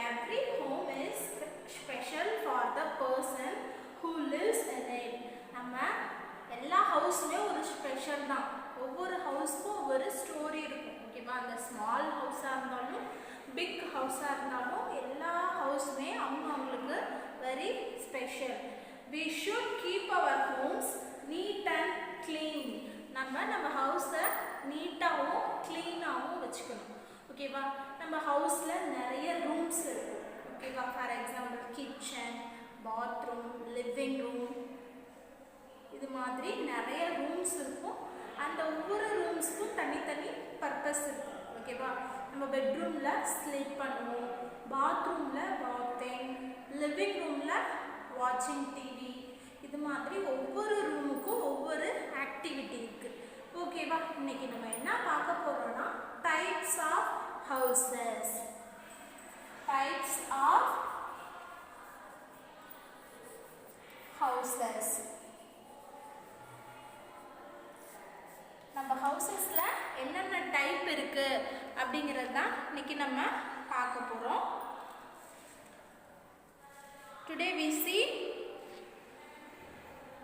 every home is special for the person who lives in it. நம்ம எல்லா ஹவுஸுமே ஒரு special தான். ஒவ்வொரு ஹவுஸ்க்கும் ஒவ்வொரு ஸ்டோரி இருக்கும். ஓகேவா? அந்த ஸ்மால் ஹவுஸாக இருந்தாலும் பிக் ஹவுஸாக இருந்தாலும் எல்லா ஹவுஸுமே அவங்களுக்கு very special. We should keep our homes neat and clean. நம்ம ஹவுஸை நீட்டாகவும் க்ளீனாகவும் வச்சுக்கணும். ஓகேவா? நம்ம ஹவுஸில் நிறைய ரூம்ஸ் இருக்கும். ஓகேவா? For example kitchen, bathroom, living room, இது மாதிரி நிறைய ரூம்ஸ் இருக்கும். அந்த ஒவ்வொரு ரூம்ஸ்க்கும் தனித்தனி பர்பஸ் இருக்கும். ஓகேவா? நம்ம பெட்ரூமில் ஸ்லீப் பண்ணுவோம், பாத்ரூமில் பாத்திங், லிவிங் ரூமில் வாட்சிங் டிவி, இது மாதிரி ஒவ்வொரு ரூமுக்கும் ஒவ்வொரு ஆக்டிவிட்டி இருக்குது. ஓகேவா? இன்னைக்கு நம்ம என்ன பார்க்க போகிறோம்னா types of houses. Types of houses. நம்ம ஹவுசஸில் என்னென்ன டைப் இருக்குது அப்படிங்கிறது தான் இன்னைக்கு நம்ம பார்க்க போகிறோம். Today we see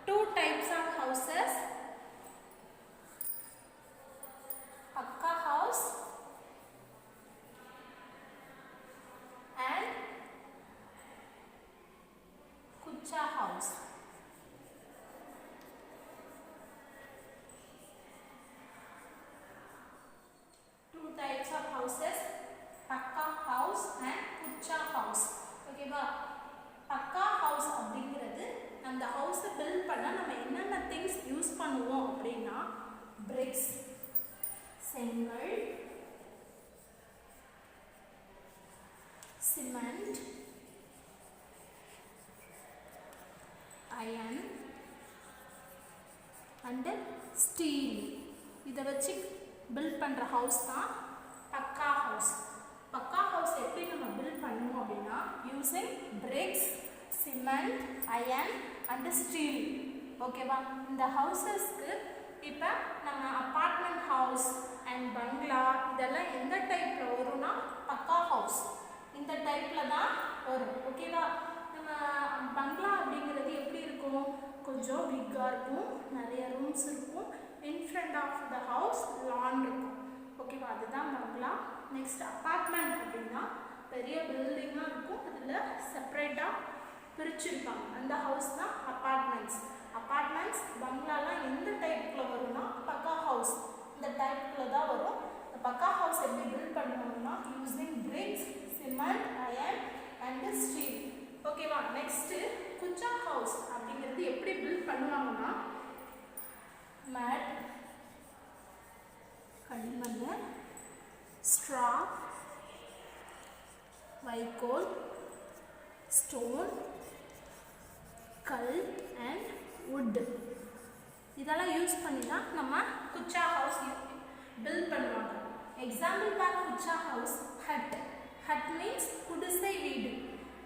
two types of houses, Pakka house and Kucha house. Two types of houses, Pakka house and Kucha house. Okay ba? பக்கா ஹவுஸ் அப்படிங்கிறது அந்த ஹவுஸை பில்ட் பண்ண நம்ம என்னென்ன திங்ஸ் யூஸ் பண்ணுவோம் அப்படின்னா பிரிக்ஸ், செங்கல், சிமெண்ட், அயன் அண்டு ஸ்டீல். இதை வச்சு பில்ட் பண்ணுற ஹவுஸ் தான் பக்கா ஹவுஸ். பக்கா ஹவுஸ் எப்படி நம்ம பில்ட் பண்ணுவோம் அப்படின்னா using bricks, cement, iron and steel. ஓகேவா? இந்த ஹவுசஸ்க்கு இப்போ நம்ம அப்பார்ட்மெண்ட் ஹவுஸ் அண்ட் பங்களா இதெல்லாம் எந்த டைப்பில் வரும்னா பக்கா ஹவுஸ் இந்த டைப்பில் தான் வரும். ஓகேவா? நம்ம பங்களா அப்படிங்கிறது எப்படி இருக்கும்? கொஞ்சம் பிக்காக இருக்கும், நிறைய ரூம்ஸ் இருக்கும், in front of the house lawn இருக்கும். ஓகேவா? அதுதான் பங்களா. நெக்ஸ்ட் அப்பார்ட்மெண்ட் அப்படின்னா பெரிய பில்டிங்காக இருக்கும், அதில் செப்பரேட்டாக பிரிச்சுருப்பாங்க. அந்த ஹவுஸ் தான் அப்பார்ட்மெண்ட்ஸ். அப்பார்ட்மெண்ட்ஸ் பங்களாலாம் எந்த டைப்பில் வரும்னா பக்கா ஹவுஸ் இந்த டைப்பில் தான் வரும். இந்த பக்கா ஹவுஸ் எப்படி பில்ட் பண்ணுவாங்கன்னா using bricks, cement, iron and steel. ஓகேவா? நெக்ஸ்ட்டு குச்சா ஹவுஸ் அப்படிங்கிறது எப்படி பில்ட் பண்ணுவாங்கன்னா மேட், களிமண், ஸ்ட்ரா, வைக்கோல், ஸ்டோன், கல் அண்ட் wood இதெல்லாம் யூஸ் பண்ணி தான் நம்ம குச்சா ஹவுஸ் பில்ட் பண்ணுவாங்க. Example for kutcha house hut. Hut means குடிசை வீடு.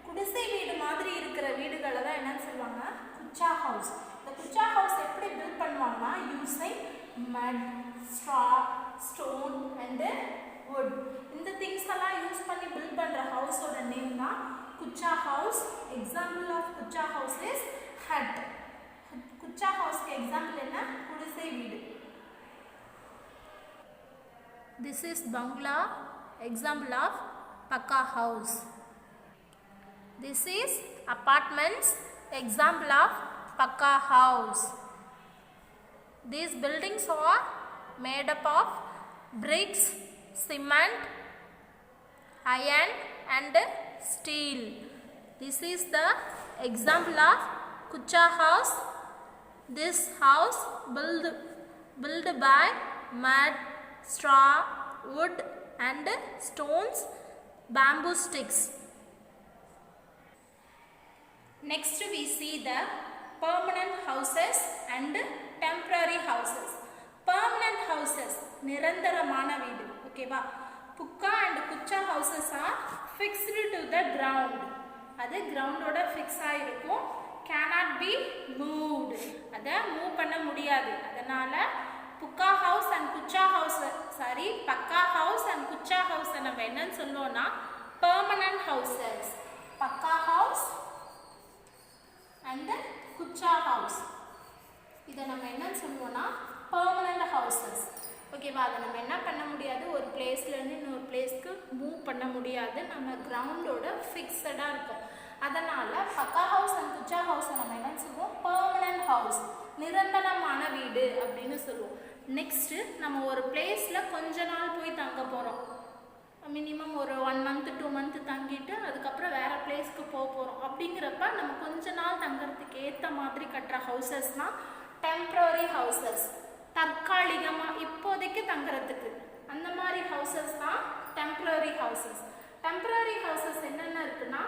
குடிசை வீடு மாதிரி இருக்கிற வீடுகளை தான் என்னன்னு சொல்லுவாங்க குச்சா ஹவுஸ். இந்த குச்சா ஹவுஸ் எப்படி பில்ட் பண்ணுவாங்கன்னா using mud, straw, stone and wood. இந்த திங்ஸ் எல்லாம் யூஸ் பண்ணி பில்ட் பண்ணுற ஹவுஸோட நேம் தான் kutcha house. Example of kutcha house is hut. Kutcha ஹவுஸ்க்கு எக்ஸாம்பிள் என்ன? குடிசை வீடு. This is bungalow, example of Pakka house. This is apartments, example of Pakka house. These buildings are made up of bricks, cement, iron and steel. This is the example of Kucha house. This house built by mud, straw, wood and stones, bamboo sticks. Next we see the permanent houses and temporary houses. Permanent houses நிரந்தரமான வீடு. ஓகேவா? புக்கா and குச்சா houses are fixed to the ground. அது கிரவுண்டோட fix ஆகிருக்கும். cannot be moved. அதை move பண்ண முடியாது. அதனால் புக்கா ஹவுஸ் அண்ட் குச்சா ஹவுஸ் பக்கா ஹவுஸ் அண்ட் குச்சா ஹவுஸை நம்ம என்னன்னு சொல்லுவோம்னா பெர்மனன்ட் ஹவுஸ் இதை நம்ம என்ன சொல்லுவோம்னா பெர்மனண்ட் ஹவுசஸ். ஓகேவா? அதை நம்ம என்ன பண்ண முடியாது, ஒரு பிளேஸ்லேருந்து இன்னொரு பிளேஸ்க்கு மூவ் பண்ண முடியாது, நம்ம கிரவுண்டோட ஃபிக்ஸடாக இருக்கும். அதனால் பக்கா ஹவுஸ் அண்ட் குச்சா ஹவுஸை நம்ம என்ன சொல்லுவோம், பெர்மனண்ட் ஹவுஸ், நிரந்தரமான வீடு அப்படின்னு சொல்லுவோம். நெக்ஸ்ட்டு நம்ம ஒரு பிளேஸில் கொஞ்ச நாள் போய் தங்க போகிறோம், மினிமம் ஒரு 1 month 2 month தங்கிட்டு அதுக்கப்புறம் வேறு பிளேஸ்க்கு போக போகிறோம். அப்படிங்கிறப்ப நம்ம கொஞ்ச நாள் தங்குறதுக்கு ஏற்ற மாதிரி கட்டுற ஹவுசஸ்னால் டெம்ப்ரவரி ஹவுசஸ், தற்காலிகமாக இப்போதைக்கு தங்குறதுக்கு அந்த மாதிரி ஹவுசஸ் தான் டெம்ப்ரவரி ஹவுசஸ். டெம்ப்ரவரி ஹவுசஸ் என்னென்ன இருக்குன்னா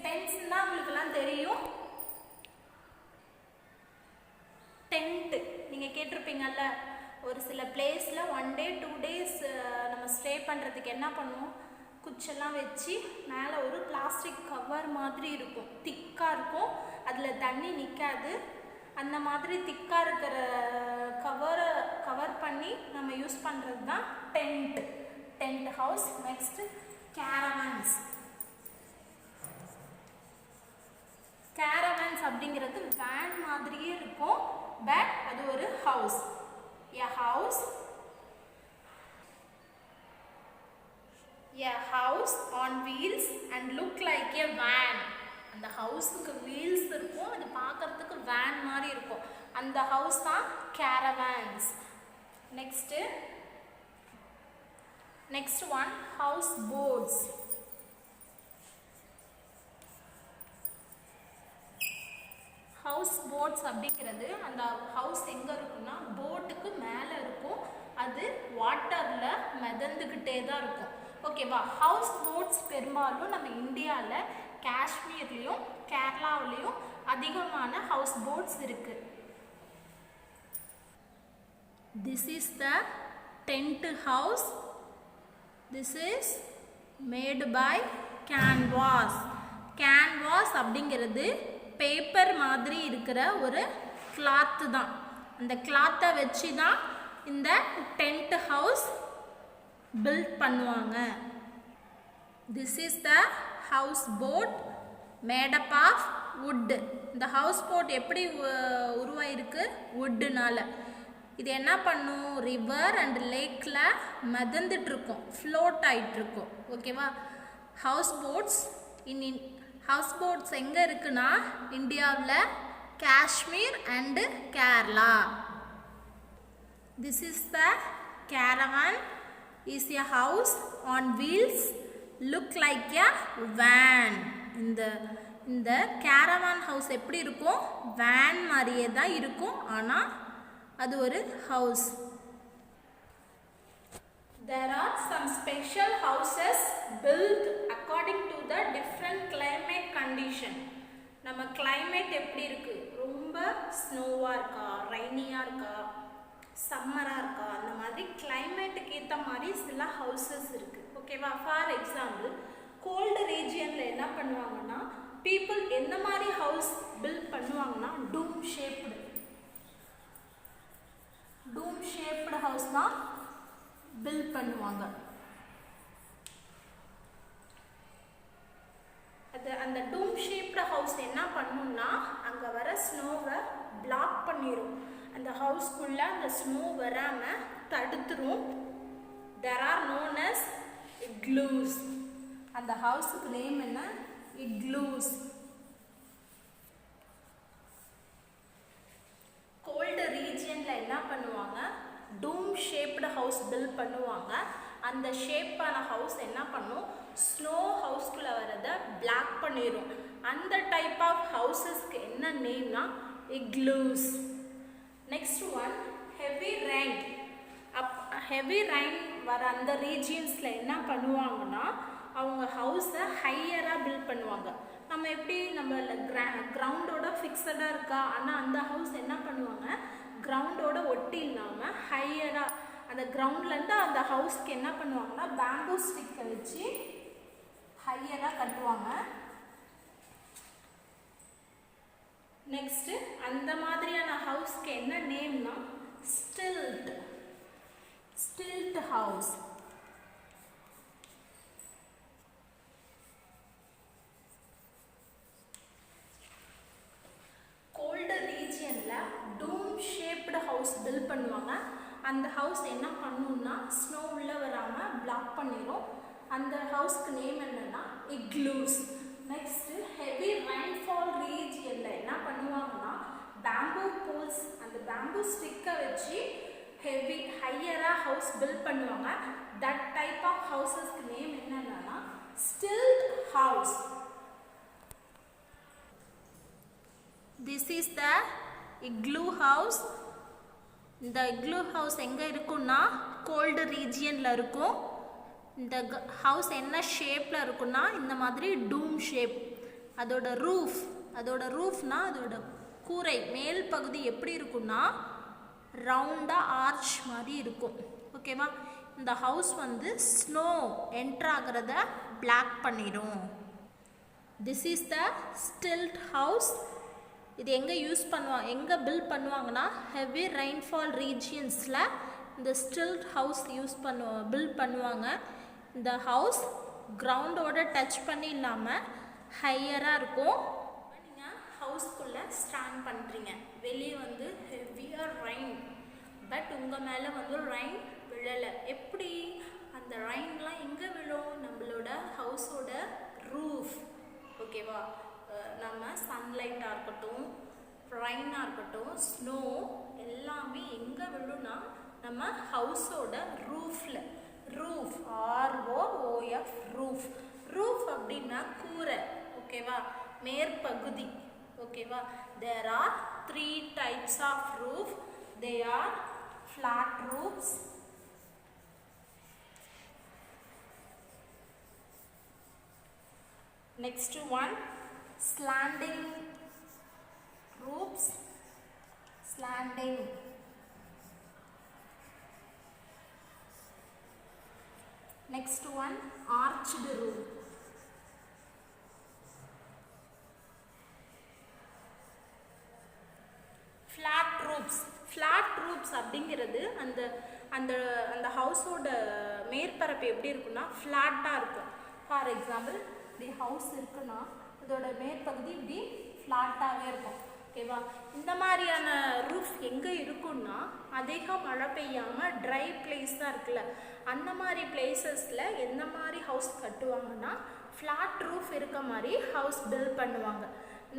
டென்ட்ஸ்னா உங்களுக்குலாம் தெரியும். டென்ட்டு நீங்கள் கேட்டிருப்பீங்கல்ல, ஒரு சில பிளேஸில் 1 day 2 days நம்ம ஸ்டே பண்ணுறதுக்கு என்ன பண்ணுவோம், குச்செல்லாம் வச்சு மேலே ஒரு பிளாஸ்டிக் கவர் மாதிரி இருக்கும், திக்காக இருக்கும், அதில் தண்ணி நிற்காது. அந்த மாதிரி திக்காக இருக்கிற கவர் பண்ணி நம்ம யூஸ் பண்ணுறது தான் டென்ட் ஹவுஸ். நெக்ஸ்ட்டு கேரவன்ஸ் அப்படிங்கிறது வேன் மாதிரியே இருக்கும், பட் அது ஒரு house. A house on wheels and look like a van. அந்த ஹவுஸுக்கு வீல்ஸ் இருக்கும், அது பார்க்கறதுக்கு வேன் மாதிரி இருக்கும், அந்த ஹவுஸ் தான் caravans. Next one house boats. House boats அப்படிங்கிறது அந்த ஹவுஸ் எங்கே இருக்குன்னா போட்டுக்கு மேலே இருக்கும், அது வாட்டரில் மிதந்துக்கிட்டே தான் இருக்கும். ஓகேவா? ஹவுஸ் போட்ஸ் பெரும்பாலும் நம்ம இந்தியாவில் காஷ்மீர்லேயும் கேரளாவிலையும் அதிகமான ஹவுஸ் போட்ஸ் இருக்குது. This is the tent house. This is made by canvas. Canvas அப்படிங்கிறது பேப்பர் மாதிரி இருக்கிற ஒரு கிளாத்து தான். அந்த கிளாத்தை வச்சு தான் இந்த டென்ட் ஹவுஸ் பில்ட் பண்ணுவாங்க. This is the house boat made up of wood. இந்த ஹவுஸ் போட் எப்படி உருவாயிருக்கு, வுட்டுனால. இது என்ன பண்ணும், ரிவர் அண்ட் லேக்கில் மிதந்துட்டு இருக்கும், ஃப்ளோட் ஆகிட்டு இருக்கும். ஓகேவா? ஹவுஸ் போட்ஸ் எங்கே இருக்குன்னா இந்தியாவில் Kashmir and Kerala. This is the caravan is a house on wheels look like a van. இந்த caravan house எப்படி இருக்கும், வேன் மாதிரியே தான் இருக்கும், ஆனால் அது ஒரு house. There are some special houses built according to the different climate condition. நம்ம climate எப்படி இருக்கு, ரொம்ப ஸ்னோவாக இருக்கா, ரைனியாக இருக்கா, சம்மராக இருக்கா, அந்த மாதிரி கிளைமேட்டுக்கு ஏற்ற மாதிரி சில ஹவுசஸ் இருக்குது. ஓகேவா? ஃபார் எக்ஸாம்பிள் கோல்டு ரீஜியனில் என்ன பண்ணுவாங்கன்னா பீப்புள் எந்த மாதிரி ஹவுஸ் பில்ட் பண்ணுவாங்கன்னா டூம் ஷேப்டு ஹவுஸ் தான் பில்ட் பண்ணுவாங்க. அந்த டூம் ஷேப்டு ஹவுஸ் என்ன பண்ணுன்னா அங்கே வர ஸ்னோவை பிளாக் பண்ணிடும், அந்த ஹவுஸ்க்குள்ளே அந்த ஸ்னோ வராமல் தடுத்துரும். There are known as igloos. அந்த ஹவுஸுக்கு நேம் என்ன, igloos. கோல்டு ரீஜியனில் என்ன பண்ணுவாங்க, டூம் ஷேப்டு ஹவுஸ் பில்ட் பண்ணுவாங்க. அந்த ஷேப்பான ஹவுஸ் என்ன பண்ணும், ஸ்னோ ஹவுஸ்குள்ளே வரதை பிளாக் பண்ணிடும். அந்த டைப் ஆஃப் ஹவுசஸ்க்கு என்ன நேம்னா igloos. Next one heavy rain வர அந்த ரீஜியன்ஸில் என்ன பண்ணுவாங்கன்னா அவங்க ஹவுஸை ஹையராக பில்ட் பண்ணுவாங்க. நம்ம எப்படி நம்ம கிரவுண்டோட ஃபிக்ஸடாக இருக்கா, ஆனால் அந்த ஹவுஸ் என்ன பண்ணுவாங்க கிரவுண்டோட ஒட்டி இல்லாமல் ஹையராக அந்த கிரவுண்ட்லேருந்து அந்த ஹவுஸ்க்கு என்ன பண்ணுவாங்கன்னா பேம்பூ ஸ்டிக்கை வச்சு ஹையராக கட்டுவாங்க. நெக்ஸ்ட்டு அந்த மாதிரியான ஹவுஸ்க்கு என்ன நேம்னா ஸ்டில்ட் ஹவுஸ். ஸ்னோ உள்ளே வராமல் பிளாக் பண்ணிடும். அந்த ஹவுஸ்க்கு நேம் என்னன்னா இக்லூஸ். நெக்ஸ்ட்டு ஹெவி ரெயின்ஃபால் ரீஜியனில் என்ன பண்ணுவாங்கன்னா பேம்பூ போல்ஸ், அந்த பேம்பூ ஸ்டிக்கை வச்சு ஹெவி ஹையராக ஹவுஸ் பில்ட் பண்ணுவாங்க. தட் டைப் ஆஃப் ஹவுசஸ்க்கு நேம் என்னன்னா ஸ்டில்ட் house. This is the igloo house. இந்த இக்லூ ஹவுஸ் எங்கே இருக்குன்னா கோல்டு ரீஜியனில் இருக்கும். இந்த ஹவுஸ் என்ன ஷேப்பில் இருக்குன்னா இந்த மாதிரி டூம் ஷேப். அதோட ரூஃப்னா அதோட கூரை மேல் பகுதி எப்படி இருக்குன்னா ரவுண்டாக ஆர்ச் மாதிரி இருக்கும். ஓகேவா? இந்த ஹவுஸ் வந்து ஸ்னோ என்ட்ரு ஆகிறத பிளாக் பண்ணிடும். This is the ஸ்டில்ட் house. இது எங்கே எங்கே பில்ட் பண்ணுவாங்கன்னா ஹெவி ரெயின்ஃபால் ரீஜியன்ஸில் இந்த ஸ்டில்ட் ஹவுஸ் பில்ட் பண்ணுவாங்க. இந்த ஹவுஸ் கிரவுண்டோட டச் பண்ணி இல்லாமல் ஹையராக இருக்கும். நீங்கள் ஹவுஸ்க்குள்ளே ஸ்டாண்ட் பண்ணுறீங்க, வெளியே வந்து ஹெவியாக ரெயின், பட் உங்கள் மேலே வந்து ரெயின் விழலை. எப்படி அந்த ரெயின்லாம் எங்கே விழும்? நம்மளோட ஹவுஸோட ரூஃப். ஓகேவா? நம்ம சன்லைட்டாக இருக்கட்டும், ரெயினாக இருக்கட்டும், ஸ்னோ எல்லாமே எங்கே விழுன்னா நம்ம ஹவுஸோட ரூஃபில். Roof ROOF roof. ரூஃப் அப்படின்னா கூரை. ஓகேவா? மேற்பகுதி. ஓகேவா? There are 3 types of roof. They are flat roofs, next one slanting roofs. Slanting. Next one arched roof. Flat roofs. Flat roofs அப்படிங்கிறது அந்த அந்த அந்த ஹவுஸோட மேற்பரப்பு எப்படி இருக்குன்னா ஃப்ளாட்டாக இருக்கும். ஃபார் எக்ஸாம்பிள் இப்படி ஹவுஸ் இருக்குன்னா இதோட மேற்பகுதி இப்படி ஃப்ளாட்டாகவே இருக்கும். ஓகேவா? இந்த மாதிரியான ரூஃப் எங்கே இருக்குன்னா அதிகம் மழை பெய்யாமல் ட்ரை பிளேஸ் தான் இருக்குல்ல, அந்த மாதிரி பிளேசஸில் எந்த மாதிரி ஹவுஸ் கட்டுவாங்கன்னா ஃப்ளாட் ரூஃப் இருக்க மாதிரி ஹவுஸ் பில்ட் பண்ணுவாங்க.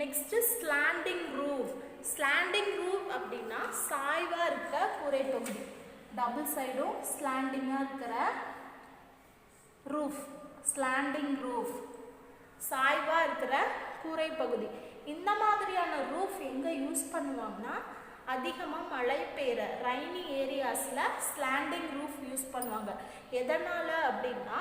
Next slanting roof. Slanting roof அப்படின்னா சாய்வாக இருக்க கூரை பகுதி, டபுள் சைடும் ஸ்லாண்டிங்காக இருக்கிற ரூஃப். ஸ்லாண்டிங் ரூஃப் சாய்வாக இருக்கிற கூரை பகுதி. இந்த மாதிரியான ரூஃப் எங்கே யூஸ் பண்ணுவாங்கன்னா அதிகமாக மழை பெய்கிற ரைனி ஏரியாஸில் ஸ்லாண்டிங் ரூஃப் யூஸ் பண்ணுவாங்க. எதனால் அப்படின்னா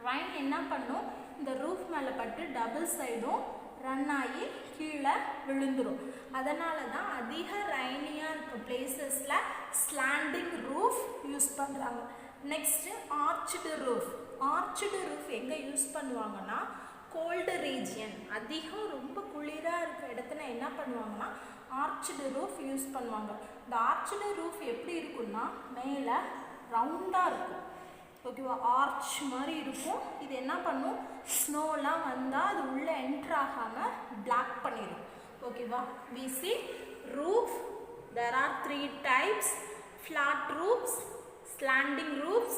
ரைன் என்ன பண்ணும், இந்த ரூஃப் மேலே பட்டு டபுள் சைடும் ரன் ஆகி கீழே விழுந்துடும். அதனால தான் அதிக ரைனியாக இருக்க பிளேசஸில் ஸ்லாண்டிங் ரூஃப் யூஸ் பண்ணுறாங்க. Next arched roof. Arched roof எங்கே யூஸ் பண்ணுவாங்கன்னா கோல்டு ரீஜியன், அதிகம் ரொம்ப குளிராக இருக்க இடத்துல என்ன பண்ணுவாங்கன்னா ஆர்ச்டு ரூஃப் யூஸ் பண்ணுவாங்க. இந்த ஆர்ச்டு ரூஃப் எப்படி இருக்குன்னா மேலே ரவுண்டாக இருக்கும். ஓகேவா? ஆர்ச் மாதிரி இருக்கும். இது என்ன பண்ணும், ஸ்னோலாம் வந்தால் அது உள்ளே என்ட்ரு ஆகாமல் பிளாக் பண்ணிடும். ஓகேவா? we see roof. there are 3 types: flat roofs, slanting roofs,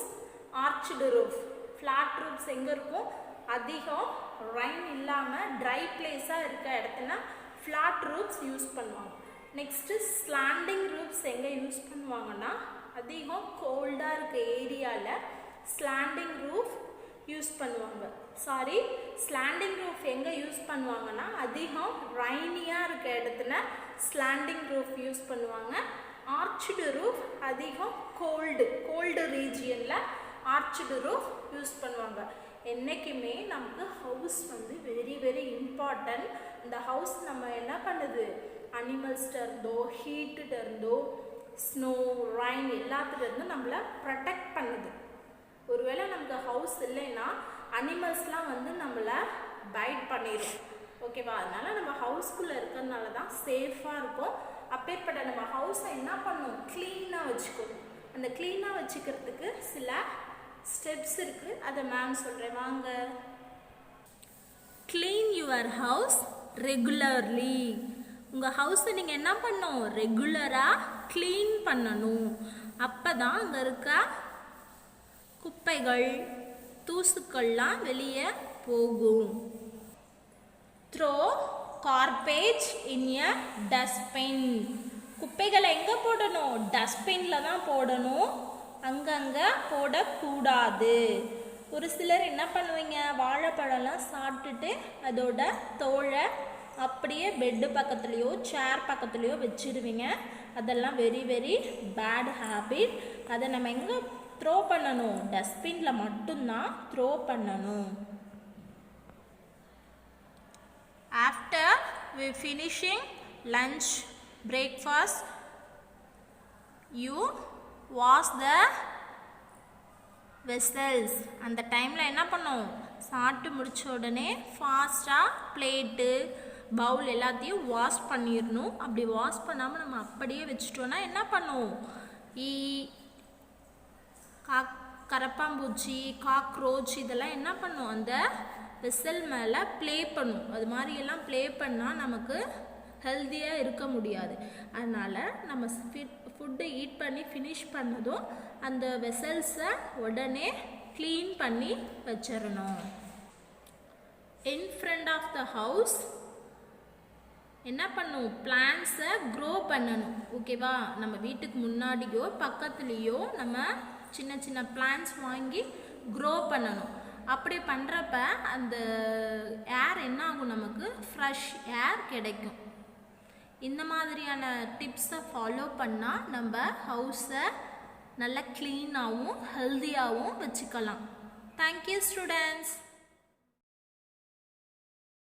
arched roof. flat roofs எங்கே இருக்கும், அதிகம் ரெயின் இல்லாமல் ட்ரை பிளேஸாக இருக்க இடத்துல ஃப்ளாட் ரூஃப்ஸ் யூஸ் பண்ணுவாங்க. நெக்ஸ்ட்டு ஸ்லாண்டிங் ரூஃப்ஸ் எங்கே யூஸ் பண்ணுவாங்கன்னா அதிகம் கோல்டாக இருக்க ஏரியாவில் ஸ்லாண்டிங் ரூஃப் யூஸ் பண்ணுவாங்க. ஸ்லாண்டிங் ரூஃப் எங்கே யூஸ் பண்ணுவாங்கன்னா அதிகம் ரைனியாக இருக்க இடத்துல ஸ்லாண்டிங் ரூஃப் யூஸ் பண்ணுவாங்க. ஆர்ச்டு ரூஃப் அதிகம் கோல்டு ரீஜியனில் ஆர்ச்டு ரூஃப் யூஸ் பண்ணுவாங்க. என்றைக்குமே நமக்கு ஹவுஸ் வந்து வெரி வெரி இம்பார்ட்டன்ட். இந்த ஹவுஸ் நம்ம என்ன பண்ணுது, அனிமல்ஸ்கிட்ட இருந்தோ ஹீட்டுகிட்ட இருந்தோ ஸ்னோ ரைன் எல்லாத்துலேருந்து நம்மளை ப்ரொடெக்ட் பண்ணுது. ஒருவேளை நமக்கு ஹவுஸ் இல்லைன்னா அனிமல்ஸ்லாம் வந்து நம்மளை பைட் பண்ணிடும். ஓகேவா? அதனால் நம்ம ஹவுஸ்குள்ளே இருக்கிறதுனால தான் சேஃபாக இருக்கும். அப்பேற்பட்ட நம்ம ஹவுஸை என்ன பண்ணணும், க்ளீனாக வச்சுக்கணும். அந்த க்ளீனாக வச்சுக்கிறதுக்கு சில ஸ்டெப்ஸ் இருக்குது, அதை மேம் சொல்கிறேன் வாங்க. Clean your house regularly. உங்கள் ஹவுஸை நீங்கள் என்ன பண்ணணும், ரெகுலராக க்ளீன் பண்ணணும். அப்போ தான் அங்கே இருக்க குப்பைகள் தூசுக்கள்லாம் வெளியே போகும். Throw garbage in a dustbin. குப்பைகளை எங்கே போடணும்? டஸ்ட்பினில் தான் போடணும், அங்கங்கே போடக்கூடாது. ஒரு சிலர் என்ன பண்ணுவீங்க, வாழைப்பழம்லாம் சாப்பிட்டுட்டு அதோட தோலை அப்படியே பெட்டு பக்கத்துலேயோ சேர் பக்கத்துலேயோ வச்சிடுவீங்க. அதெல்லாம் வெரி வெரி பேட் ஹேபிட். அதை நம்ம எங்கே த்ரோ பண்ணணும்? டஸ்ட்பினில் மட்டும்தான் த்ரோ பண்ணணும். After we finishing lunch breakfast, you wash the vessels. அந்த டைமில் என்ன பண்ணும்? சாப்பிட்டு முடிச்ச உடனே ஃபாஸ்ட்டாக பிளேட்டு பவுல் எல்லாத்தையும் வாஷ் பண்ணிடணும். அப்படி வாஷ் பண்ணாமல் நம்ம அப்படியே வச்சுட்டோன்னா என்ன பண்ணும்? கரப்பாம்பூச்சி, காக்ரோச் இதெல்லாம் என்ன பண்ணும்? அந்த வெசல் மேலே ப்ளே பண்ணும். அது மாதிரியெல்லாம் ப்ளே பண்ணால் நமக்கு ஹெல்த்தியாக இருக்க முடியாது. அதனால் நம்ம ஃபுட்டு ஈட் பண்ணி ஃபினிஷ் பண்ணதும் அந்த வெசல்ஸை உடனே க்ளீன் பண்ணி வச்சிடணும். In front of the house என்ன பண்ணும்? பிளான்ட்ஸை க்ரோ பண்ணணும். ஓகேவா? நம்ம வீட்டுக்கு முன்னாடியோ பக்கத்துலேயோ நம்ம சின்ன சின்ன பிளான்ட்ஸ் வாங்கி க்ரோ பண்ணணும். அப்படி பண்ணுறப்ப அந்த ஏர் என்ன ஆகும்? நமக்கு ஃப்ரெஷ் ஏர் கிடைக்கும். இந்த மாதிரியான டிப்ஸை ஃபாலோ பண்ணால் நம்ம ஹவுஸை நல்லா க்ளீனாகவும் ஹெல்த்தியாகவும் வச்சுக்கலாம். Thank you students.